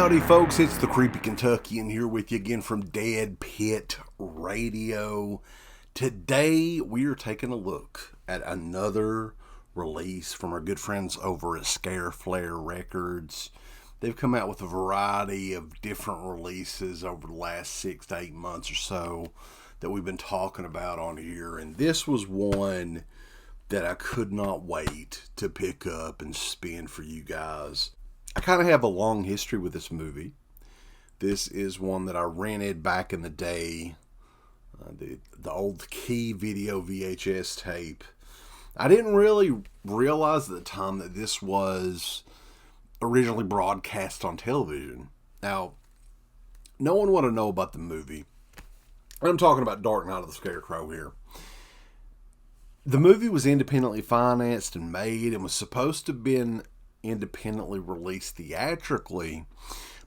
Howdy folks, it's the Creepy Kentuckian here with you again from Dead Pit Radio. Today we are taking a look at another release from our good friends over at Flair Records. They've come out with a variety of different releases over the last 6 to 8 months or so that we've been talking about on here, and this was one that I could not wait to pick up and spin for you guys. I kind of have a long history with this movie. This is one that I rented back in the day, the old Key Video VHS tape. I didn't really realize at the time that this was originally broadcast on television. Now, no one want to know about the movie. I'm talking about Dark Night of the Scarecrow here. The movie was independently financed and made and was supposed to have been independently released theatrically,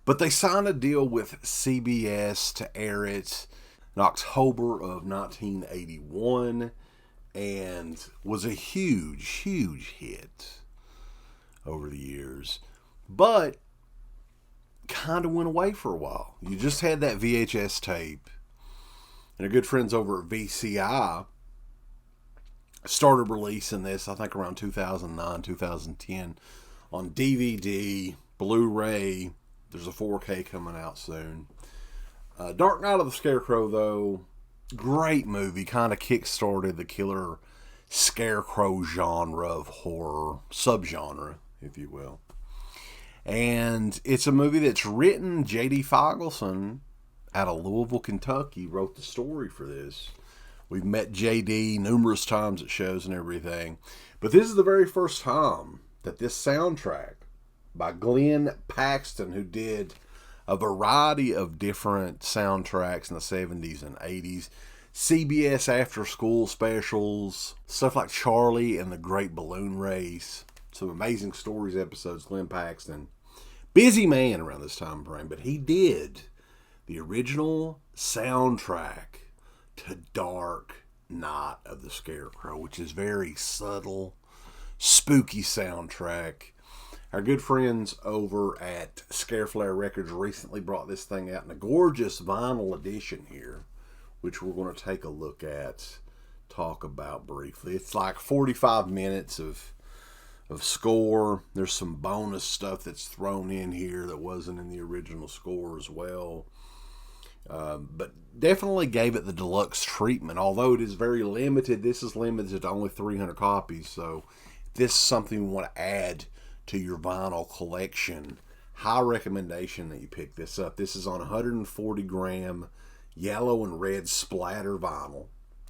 but they signed a deal with CBS to air it in October of 1981 and was a huge hit over the years, but kind of went away for a while. You just had that VHS tape, and our good friends over at VCI started releasing this, I think around 2009, 2010, on DVD, Blu-ray. There's a 4K coming out soon. Dark Night of the Scarecrow, though, great movie. Kind of kick-started the killer Scarecrow genre of horror, subgenre, if you will. And it's a movie that's written. J.D. Fogelson out of Louisville, Kentucky, wrote the story for this. We've met J.D. numerous times at shows and everything. But this is the very first time that this soundtrack by Glenn Paxton, who did a variety of different soundtracks in the 70s and 80s, CBS after-school specials, stuff like Charlie and the Great Balloon Race, some Amazing Stories episodes. Glenn Paxton, busy man around this time frame, but he did the original soundtrack to Dark Night of the Scarecrow, which is very subtle, spooky soundtrack. Our good friends over at Flair Records recently brought this thing out in a gorgeous vinyl edition here, which we're going to take a look at, talk about briefly. It's like 45 minutes of score. There's some bonus stuff that's thrown in here that wasn't in the original score as well. But definitely gave it the deluxe treatment. Although it is very limited, this is limited to only 300 copies. So if this is something you want to add to your vinyl collection, high recommendation that you pick this up. This is on 140 gram yellow and red splatter vinyl.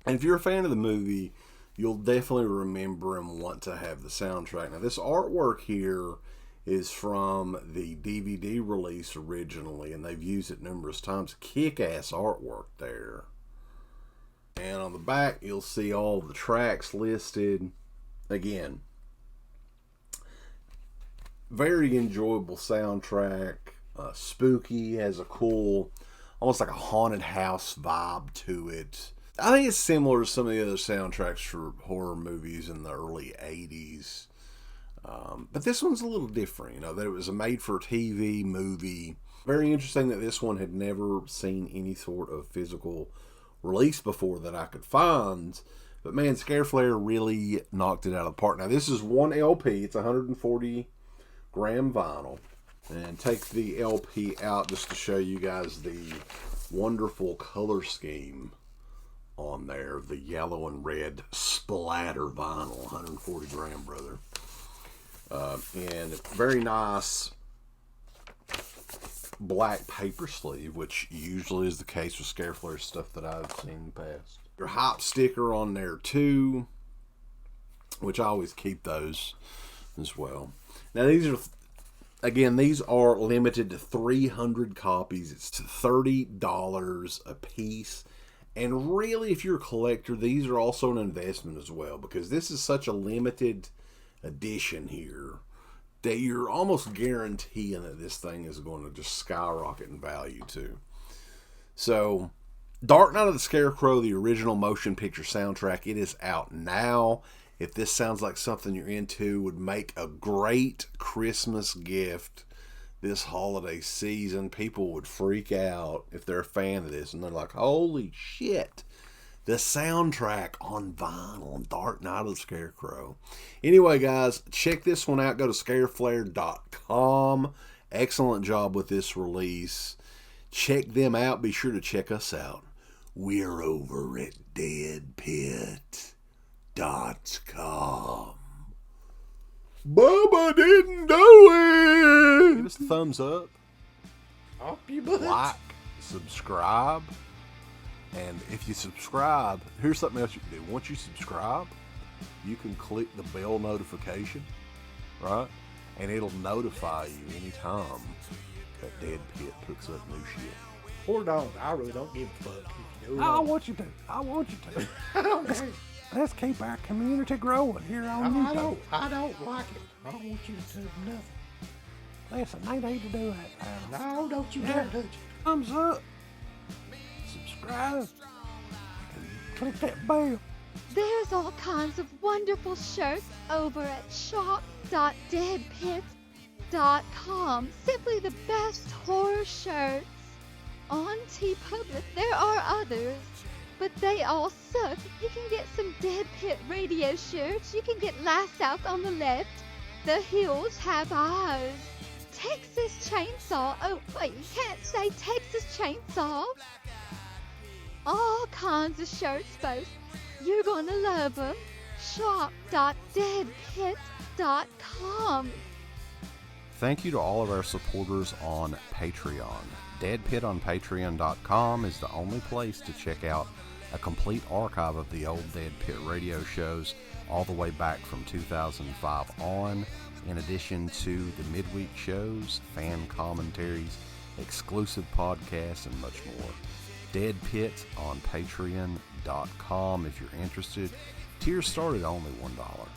And if you're a fan of the movie, you'll definitely remember and want to have the soundtrack. Now, this artwork here is from the DVD release originally, and they've used it numerous times. Kick-ass artwork there. And on the back, you'll see all the tracks listed. Again, very enjoyable soundtrack. Spooky, has a cool, almost like a haunted house vibe to it. I think it's similar to some of the other soundtracks for horror movies in the early 80s. But this one's a little different, you know, that it was a made-for-TV movie. Very interesting that this one had never seen any sort of physical release before that I could find. But man, Flair really knocked it out of the park. Now, this is one LP. It's 140 gram vinyl. And take the LP out just to show you guys the wonderful color scheme on there. The yellow and red splatter vinyl, 140 gram, brother. And very nice black paper sleeve, which usually is the case with Flair stuff that I've seen in the past. Your hype sticker on there too, which I always keep those as well. Now these are limited to 300 copies. It's $30 a piece. And really, if you're a collector, these are also an investment as well, because this is such a limited edition here that you're almost guaranteeing that this thing is going to just skyrocket in value too. So, Dark Night of the Scarecrow, the original motion picture soundtrack, it is out now. If this sounds like something you're into, would make a great Christmas gift this holiday season. People would freak out if they're a fan of this, and they're like, holy shit, the soundtrack on vinyl, Dark Night of the Scarecrow. Anyway, guys, check this one out. Go to scareflair.com. Excellent job with this release. Check them out. Be sure to check us out. We're over at deadpit.com. Bubba didn't do it. Give us a thumbs up. Up your butt. Like, subscribe. And if you subscribe, here's something else you can do. Once you subscribe, you can click the bell notification, right? And it'll notify you anytime that Dead Pit puts up new shit. Or don't. I really don't give a fuck. If you do I want you to. I want you to. I don't care. Let's keep our community growing here on YouTube. I don't like it. I don't want you to do nothing. Listen, they need to do that, pal. No, don't you dare touch it. Thumbs up. Subscribe. And click that bell. There's all kinds of wonderful shirts over at shop.deadpit.com. Simply the best horror shirts. On TeePublic, there are others, but they all suck. You can get some Dead Pit radio shirts. You can get Last South on the Left. The Hills Have Eyes. Texas Chainsaw. Oh, wait, you can't say Texas Chainsaw. All kinds of shirts, folks. You're gonna love them. Shop.deadpit.com. Thank you to all of our supporters on Patreon. Dead Pit on Patreon.com is the only place to check out a complete archive of the old Dead Pit radio shows all the way back from 2005 on, in addition to the midweek shows, fan commentaries, exclusive podcasts, and much more. Dead Pit on Patreon.com if you're interested. Tiers start at only $1.